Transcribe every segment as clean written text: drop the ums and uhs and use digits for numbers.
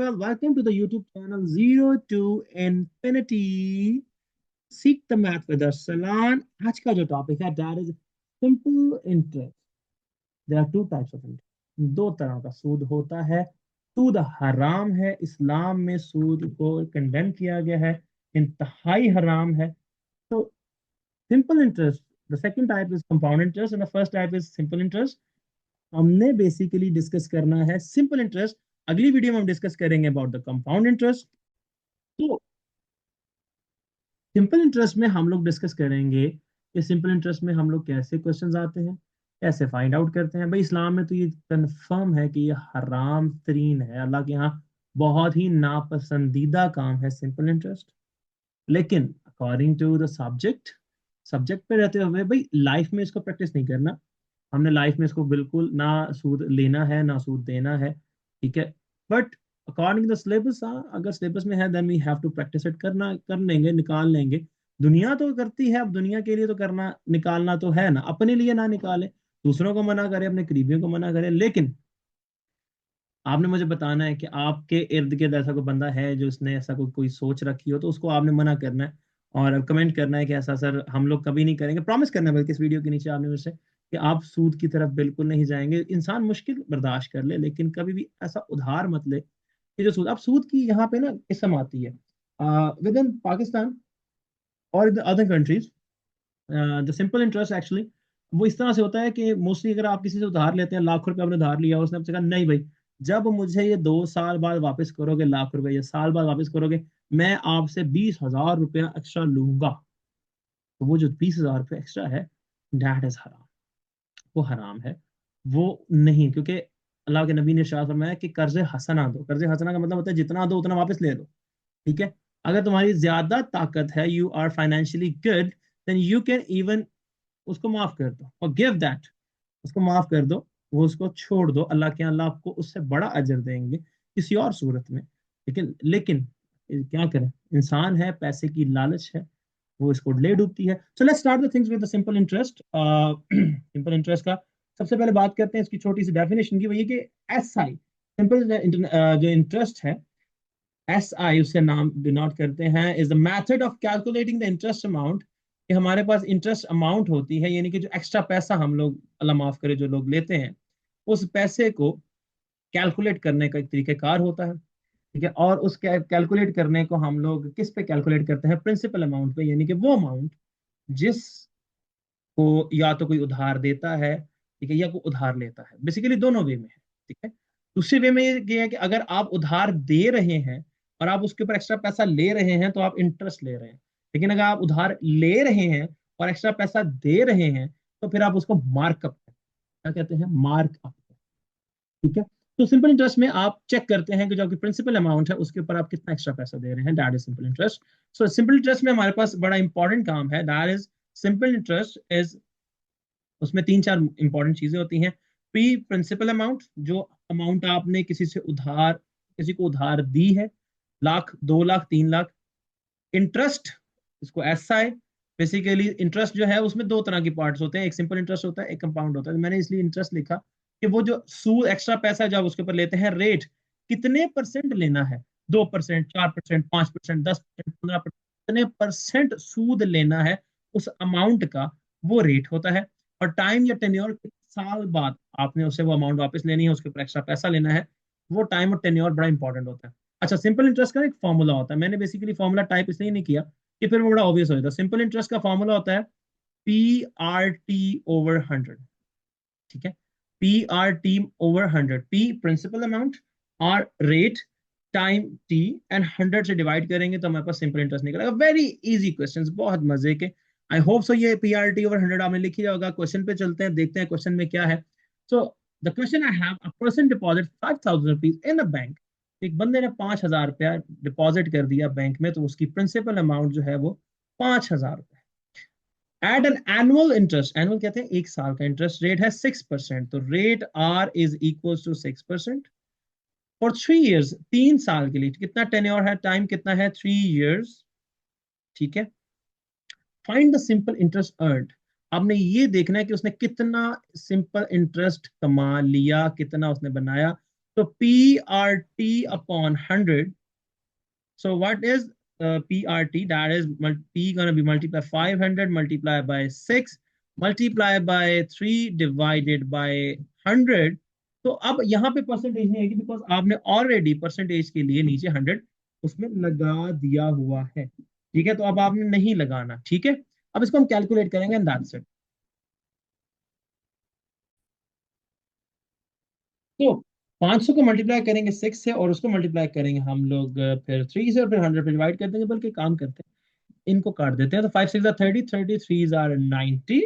well, welcome to the YouTube channel Zero to Infinity. Seek the math with us. Salan, आज का जो topic है that is simple interest. There are two types of interest. दो तरह का सूद होता है. सूद हराम है. इस्लाम में सूद को कंडेम किया गया है. इंतहाई हराम है. तो simple interest. The second type is compound interest and the first type is simple interest. हमने बेसिकली डिस्कस करना है सिंपल इंटरेस्ट. अगली वीडियो में हम डिस्कस करेंगे अबाउट द कंपाउंड इंटरेस्ट. तो सिंपल इंटरेस्ट में हम लोग डिस्कस करेंगे कि सिंपल इंटरेस्ट में हम लोग कैसे क्वेश्चंस आते हैं, कैसे फाइंड आउट करते हैं. भाई इस्लाम में तो ये कंफर्म है कि ये हराम तरीन है. अल्लाह के यहाँ बहुत ही नापसंदीदा काम है सिंपल इंटरेस्ट. लेकिन अकॉर्डिंग टू द सब्जेक्ट पे रहते हुए भाई लाइफ में इसको प्रैक्टिस नहीं करना. हमने लाइफ में इसको बिल्कुल ना सूद लेना है ना सूद देना है. ठीक है. But according to the syllabus, अगर सिलेबस में है then we have to practise it. कर लेंगे, निकाल लेंगे. दुनिया तो करती है, अब दुनिया के लिए तो करना निकालना तो है ना. अपने लिए ना निकाले, दूसरों को मना करे, अपने करीबियों को मना करे. लेकिन आपने मुझे बताना है कि आपके इर्द गिर्द ऐसा कोई बंदा है जो इसने ऐसा कोई सोच रखी हो, तो उसको आपने मना करना है और कमेंट करना है कि ऐसा सर हम लोग कभी नहीं करेंगे. प्रॉमिस करना है बल्कि इस वीडियो के नीचे आपने मुझसे कि आप सूद की तरफ बिल्कुल नहीं जाएंगे. इंसान मुश्किल बर्दाश्त कर ले लेकिन कभी भी ऐसा उधार मत ले कि जो सूद. अब सूद की यहाँ पे ना किस्म आती है विद इन पाकिस्तान और in other countries. The simple interest actually वो इस तरह से होता है कि मोस्टली अगर आप किसी से उधार लेते हैं, लाख रुपए आपने उधार लिया, उसने आपसे कहा नहीं भाई जब मुझे ये 2 साल बाद वापस करोगे लाख रुपए, या साल बाद वापस करोगे, मैं आपसे 20,000 रुपया एक्स्ट्रा लूंगा. तो वो जो 20,000 रुपये एक्स्ट्रा है दैट इज हराम. वो हराम है. वो नहीं, क्योंकि अल्लाह के नबी ने इरशाद फरमाया कि कर्ज हसना दो. कर्ज हसना का मतलब होता है जितना दो उतना वापस ले लो. ठीक है. अगर तुम्हारी ज्यादा ताकत है, you are financially good, then you can even उसको माफ कर दो और गिव दैट. उसको माफ कर दो, वो उसको छोड़ दो. अल्लाह के यहाँ अल्लाह आपको उससे बड़ा अजर देंगे किसी और सूरत में. लेकिन क्या करें, इंसान है, पैसे की लालच है, वो इसको ले डूबती है. So let's start the things with the simple interest. Simple interest का सबसे पहले बात करते हैं इसकी छोटी सी डेफिनेशन की. वो ये कि एस आई सिंपल जो इंटरेस्ट है, एस आई उससे नाम डिनोट करते हैं is the method of calculating the interest amount. कि हमारे पास इंटरेस्ट अमाउंट होती है, यानी कि जो एक्स्ट्रा पैसा हम लोग, अल्लाह माफ करे, जो लोग लेते हैं, उस पैसे को कैलकुलेट करने का एक तरीकेकार होता है. ठीक है. और उस कैलकुलेट करने को हम लोग किस पे कैलकुलेट करते हैं? प्रिंसिपल अमाउंट पे, यानी कि वो अमाउंट जिस को या तो कोई उधार देता है, ठीक है, या कोई उधार लेता है. बेसिकली दोनों वे में है. ठीक है. दूसरे वे में ये है कि अगर आप उधार दे रहे हैं और आप उसके ऊपर एक्स्ट्रा पैसा ले रहे हैं तो आप इंटरेस्ट ले रहे हैं. लेकिन अगर आप उधार ले रहे हैं और एक्स्ट्रा पैसा दे रहे हैं तो फिर आप उसको मार्कअप, क्या कहते हैं, मार्कअप. ठीक है. तो सिंपल इंटरेस्ट में आप चेक करते हैं कि जो आपकी प्रिंसिपल अमाउंट है उसके ऊपर आप कितना एक्स्ट्रा पैसा दे रहे हैं. That is simple interest. So simple interest में हमारे पास बड़ा इंपॉर्टेंट काम है. That is simple interest is, उसमें 3-4 इंपॉर्टेंट चीजें होती हैं. प्री प्रिंसिपल अमाउंट, जो अमाउंट आपने किसी को उधार दी है, लाख, 2 लाख, 3 लाख. इंटरेस्ट, इसको ऐसा है. बेसिकली इंटरेस्ट जो है उसमें दो तरह की पार्ट्स होते हैं. एक सिंपल इंटरेस्ट होता है, एक कंपाउंड होता है. मैंने इसलिए इंटरेस्ट लिखा कि वो जो सूद एक्स्ट्रा पैसा जब उसके ऊपर लेते हैं, रेट कितने परसेंट लेना है, 2%, 4%, 5%, 10%, 15%, कितने परसेंट सूद लेना है उस अमाउंट का, वो रेट होता है. और टाइम या टेन्योर, साल बाद आपने उससे वो अमाउंट वापस लेनी है, उसके ऊपर एक्स्ट्रा पैसा लेना है, वो टाइम और टेन्योर बड़ा इंपॉर्टेंट होता है. अच्छा, सिंपल इंटरेस्ट का एक फॉर्मूला होता है. मैंने बेसिकली फॉर्मूला टाइप इसलिए नहीं किया कि फिर वो बड़ा ऑब्वियस हो जाता है. सिंपल इंटरेस्ट का फॉर्मूला होता है PRT/100. ठीक है. PRT/100. P principal amount, R rate, time T, and 100 से डिवाइड करेंगे तो हमारे पास सिंपल इंटरेस्ट निकलेगा. वेरी इजी क्वेश्चंस, बहुत मजे के. आई होप सो ये PRT/100 आपने लिख ही होगा. क्वेश्चन पे चलते हैं, देखते हैं क्वेश्चन में क्या है. So the question I have, a person deposit 5,000 rupees in a bank. एक बंदे ने 5,000 रुपया डिपॉजिट कर दिया बैंक में, तो उसकी प्रिंसिपल अमाउंट जो है वो 5,000 रुपए. At an annual interest, annual कहते हैं 1 साल का इंटरेस्ट रेट है 6%. तो rate R is equal to 6%. For 3 years, 3 साल के लिए कितना टेन्योर है, टाइम कितना है, 3 years. ठीक है. Find the simple interest earned. आपने ये देखना है कि उसने कितना सिंपल इंटरेस्ट कमा लिया, कितना उसने बनाया. तो PRT upon 100. So what is PRT? That is P gonna be multiply 500 multiplied by 6 multiplied by 3 divided by 100. तो अब यहाँ पे परसेंटेज नहीं आएगी बिकॉज आपने ऑलरेडी परसेंटेज के लिए नीचे 100 उसमें लगा दिया हुआ है। ठीक है, तो अब आपने नहीं लगाना। ठीक है, अब इसको हम कैलकुलेट करेंगे एंड दैट्स इट। तो 500 को मल्टीप्लाई करेंगे 6 से और उसको मल्टीप्लाई करेंगे हम लोग फिर 3 से और फिर 100 पे डिवाइड कर देंगे। बल्कि काम करते हैं, इनको काट देते हैं। तो 5 6 30, 33 आर 90।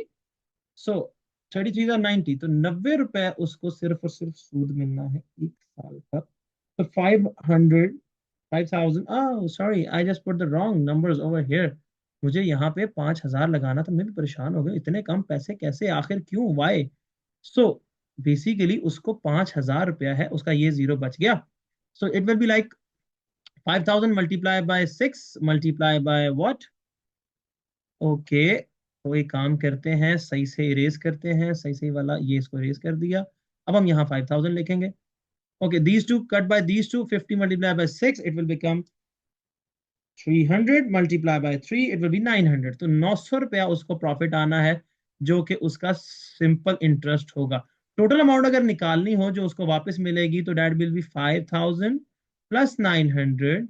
सो 33 आर 90, तो 90 रुपए उसको सिर्फ और सिर्फ सूद मिलना है 1 साल का। तो 500 5000, sorry I just put the wrong numbers over here. मुझे यहाँ पे 5,000 लगाना था। मैं भी परेशान हो गया, इतने कम पैसे कैसे, आखिर क्यों, वाई। सो बेसिकली उसको 5,000 रुपया है, उसका ये जीरो बच गया। So it will be like 5,000 multiply by 6 multiply by what. Okay, तो एक काम करते हैं, सही से इरेज करते हैं, सही सही वाला ये इसको इरेज कर दिया। अब हम यहाँ 5,000 लिखेंगे। Okay, these two cut by these two, 50 multiply by 6 it will become 300 multiply by 3 it will be 900। तो 900 रुपया उसको प्रॉफिट आना है, जो कि उसका सिंपल इंटरेस्ट होगा। टोटल अमाउंट अगर निकालनी हो जो उसको वापस मिलेगी, तो that will be 5,000 plus 900।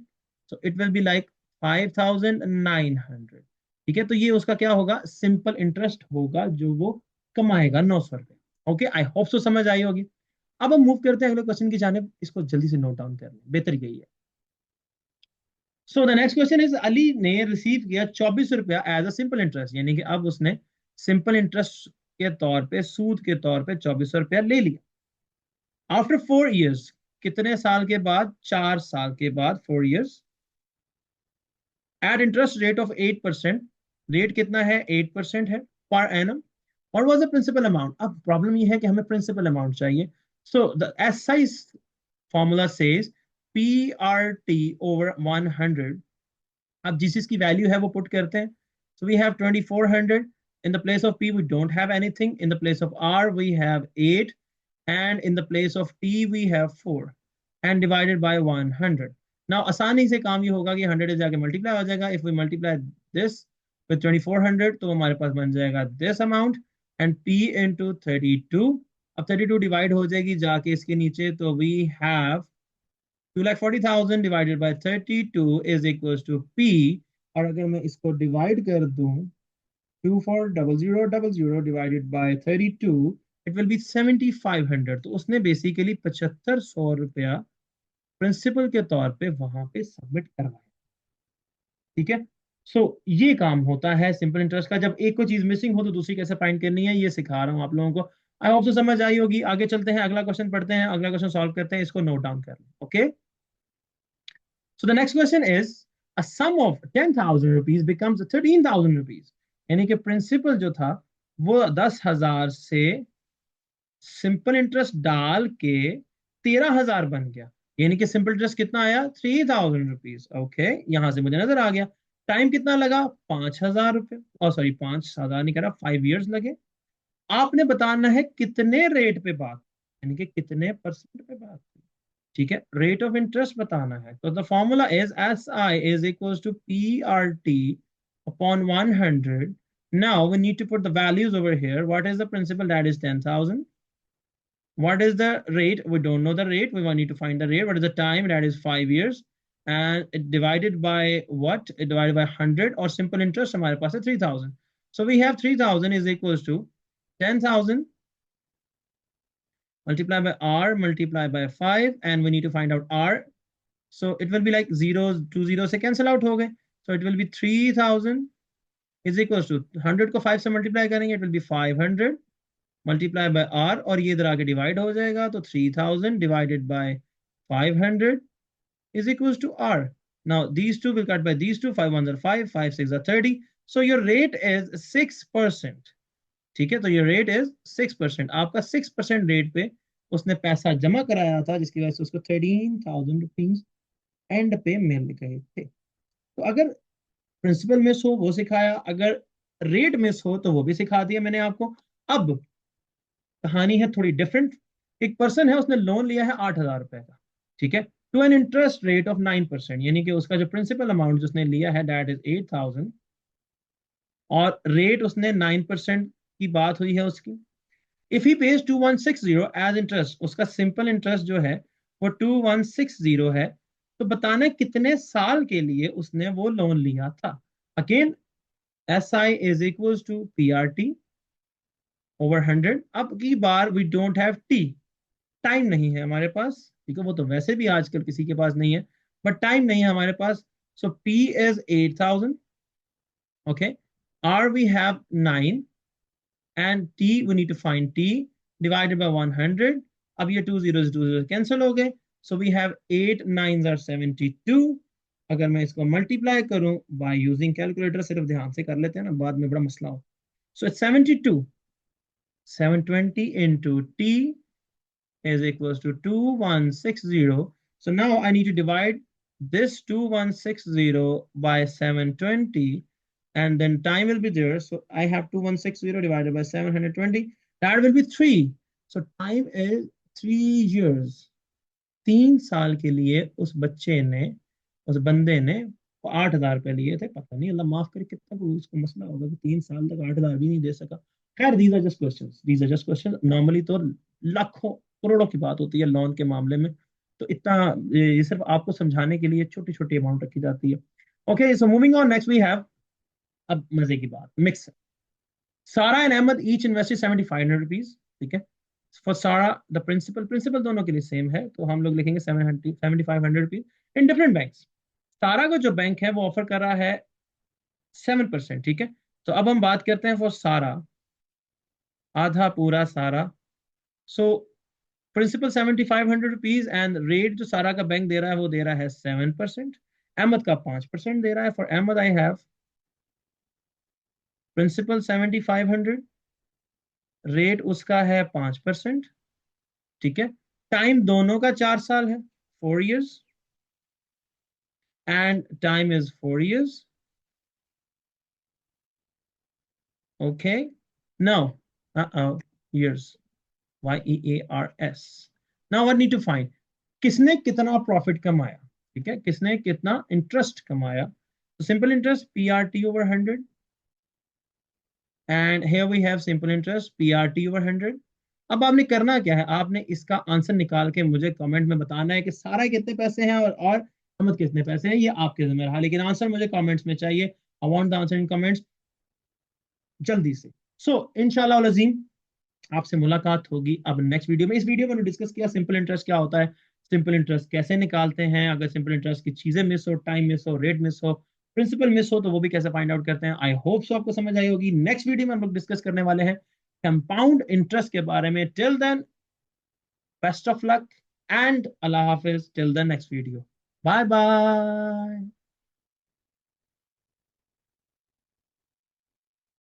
So it will be like 5,900। ठीक है, तो ये उसका क्या होगा, सिंपल इंटरेस्ट होगा जो वो कमाएगा 900 रुपये। ओके, आई होप सो समझ आई होगी। अब हम मूव करते हैं अगले क्वेश्चन की जानिब। इसको जल्दी से नोट डाउन कर लें, बेहतर यही है। सो the next question is, Ali ने रिसीव किया 24 रुपया एज अ सिंपल इंटरेस्ट, यानी कि अब उसने सिंपल इंटरेस्ट के तौर पे, सूद के तौर पे 2400 रुपया ले लिया। आफ्टर 4 इयर्स, कितने साल के बाद, 4 साल के बाद, 4 years, at interest rate of 8%। Rate कितना है, 8% है पर एनम। और वॉज द प्रिंसिपल अमाउंट। अब प्रॉब्लम ये है कि हमें प्रिंसिपल अमाउंट चाहिए। So the SI formula says PRT over 100। अब जिस की वैल्यू है वो पुट करते हैं। So we have 2400। In the place of P we don't have anything, in the place of R we have 8, and in the place of T we have 4 and divided by 100। now आसानी से काम ये होगा कि 100 जाके multiply हो जाएगा। If we multiply this with 2400 तो हमारे पास बन जाएगा this amount and P into 32। अब 32 डिवाइड हो जाएगी जाके इसके नीचे, तो we have 2,40,000 divided by 32 is equals to P। और अगर मैं इसको डिवाइड कर दूं, 240000 divided by 32 it will be 7,500। तो उसने बेसिकली 7,500 रुपया प्रिंसिपल के तौर पे वहां पे सबमिट करवाया। ठीक है, सो ये काम होता है सिंपल इंटरेस्ट का। जब एक को चीज मिसिंग हो तो दूसरी कैसे फाइंड करनी है, ये सिखा रहा हूं आप लोगों को। आई होप तो समझ आई होगी। आगे चलते हैं, अगला क्वेश्चन पढ़ते हैं, अगला क्वेश्चन सॉल्व करते हैं। इसको नोट डाउन कर लें। Okay, so the next question is, a sum of 10,000 rupees becomes 13,000 rupees. यानी कि प्रिंसिपल जो था वो 10,000 से सिंपल इंटरेस्ट डाल के 13,000 बन गया। यानी कि सिंपल इंटरेस्ट कितना आया, 3,000 रुपीज। ओके, यहां से मुझे नजर आ गया। टाइम कितना लगा, 5,000 रुपये, और सॉरी 5,000 नहीं करा, 5 इयर्स लगे। आपने बताना है कितने रेट पे बात, यानी कि कितने परसेंट पे बात। ठीक है, रेट ऑफ इंटरेस्ट बताना है। तो the formula is SI is equal to PRT upon 100। Now we need to put the values over here. What is the principal, that is 10,000। What is the rate? We don't know the rate. We need to find the rate. What is the time? That is 5 years. And it divided by what? It divided by 100, or simple interest हमारे पास है 3,000. So we have 3,000 is equals to 10,000 multiplied by R multiplied by 5, and we need to find out R. So it will be like zeros, 2 zeros से cancel out हो गए. So it will be 3,000 is equals to 100 को 5 से multiply करेंगे, it will be 500 multiply by R, और ये इधर आके डिवाइड हो जाएगा। तो 3,000 divided by 500 is equals to R। Now these two will cut by these two, 5 ones are 5, 5 6 are 30। So your rate is 6%। ठीक है, तो your rate is 6%। आपका 6% रेट पे उसने पैसा जमा कराया था, जिसकी वजह से उसको 13,000 रुपीज एंड पे मिल गए थे। तो अगर प्रिंसिपल मिस हो वो सिखाया, अगर रेट मिस हो तो वो भी सिखा दिया मैंने आपको। अब कहानी है थोड़ी डिफरेंट। एक पर्सन है, उसने लोन लिया है 8,000 रुपए का, ठीक है, to an interest rate of 9%, यानी कि उसका जो प्रिंसिपल अमाउंट जिसने लिया है दैट इज 8,000, और रेट उसने 9% की बात हुई है उसकी। If he pays 2160 as interest, उसका सिंपल इंटरेस्ट जो है वो 2160 है, तो बताना है कितने साल के लिए उसने वो लोन लिया था। Again S I is equal to P R T over 100। अब की बार वी डोंट हैव टी, टाइम नहीं है हमारे पास, ठीक है, वो तो वैसे भी आजकल किसी के पास नहीं है, बट टाइम नहीं है हमारे पास। So P is 8,000, okay, R we have 9, and t we need to find t divided by 100. अब ये 2 zeros कैंसिल हो गए, so we have 8 9s are 72। अगर मैं इसको मल्टीप्लाई करूं बाय यूजिंग कैलकुलेटर, सिर्फ ध्यान से कर लेते हैं ना, बाद में बड़ा मसला हो। so it's 72, 720 into t is equals to 2160। so now I need to divide this 2160 by 720, and then time will be there. So I have 2160 divided by 720. That will be 3. So time is 3 years. 3 साल के लिए उस बच्चे ने, उस बंदे ने 8,000 रुपए लिए थे। पता नहीं, अल्लाह माफ करे कितना को उसको मसला होगा कि 3 साल तक 8,000 भी नहीं दे सका। खैर, these are just question, these are just question. Normally तो लाखों करोड़ों की बात होती है लोन के मामले में, तो इतना ये सिर्फ आपको समझाने के लिए छोटी छोटी अमाउंट रखी जाती है। Okay, so moving on, next we have, अब मजे की बात, mix. Sara and Ahmed each invested 7,500 rupees, ठीक है। फॉर सारा द प्रिंसिपल, प्रिंसिपल दोनों के लिए सेम है, तो हम लोग लिखेंगे 7,500 रुपीज इन डिफरेंट बैंक। सारा का जो बैंक है वो ऑफर कर रहा है 7%, ठीक है। तो अब हम बात करते हैं फॉर सारा, आधा पूरा सारा। So principal 7,500 rupees and rate जो सारा का बैंक दे रहा है वो दे रहा है 7%। अहमद का 5% दे रहा है। For Ahmed I have principal 7,500, rate उसका है 5%, ठीक है। टाइम दोनों का 4 साल है, 4 years, and time is 4 years, okay. Now years, YEARS। Now what need to find, किसने कितना प्रॉफिट कमाया, ठीक है, किसने कितना इंटरेस्ट कमाया। तो simple interest PRT over 100, and here we have simple interest PRT over 100। अब आपने करना क्या है, आपने इसका आंसर निकाल के मुझे कमेंट में बताना है कि सारा कितने पैसे हैं और अहमद कितने पैसे हैं, ये आपके जिम्मे रहा, लेकिन आंसर मुझे कमेंट्स में चाहिए। I want the answer in comments जल्दी से। सो इंशाल्लाह अज़ीम, आपसे मुलाकात होगी अब नेक्स्ट वीडियो में। इस वीडियो में डिस्कस किया सिंपल इंटरेस्ट क्या होता है, सिंपल इंटरेस्ट कैसे निकालते हैं, अगर सिंपल इंटरेस्ट की चीजें मिस हो, टाइम मिस हो, रेट मिस हो, प्रिंसिपल मिस हो, तो वो भी कैसे फाइंड आउट करते हैं। आई होप सो आपको समझ आई होगी। नेक्स्ट वीडियो में हम लोग डिस्कस करने वाले हैं कंपाउंड इंटरेस्ट के बारे में। Till then, best of luck and अल्लाह हाफिज till the next video. Bye bye.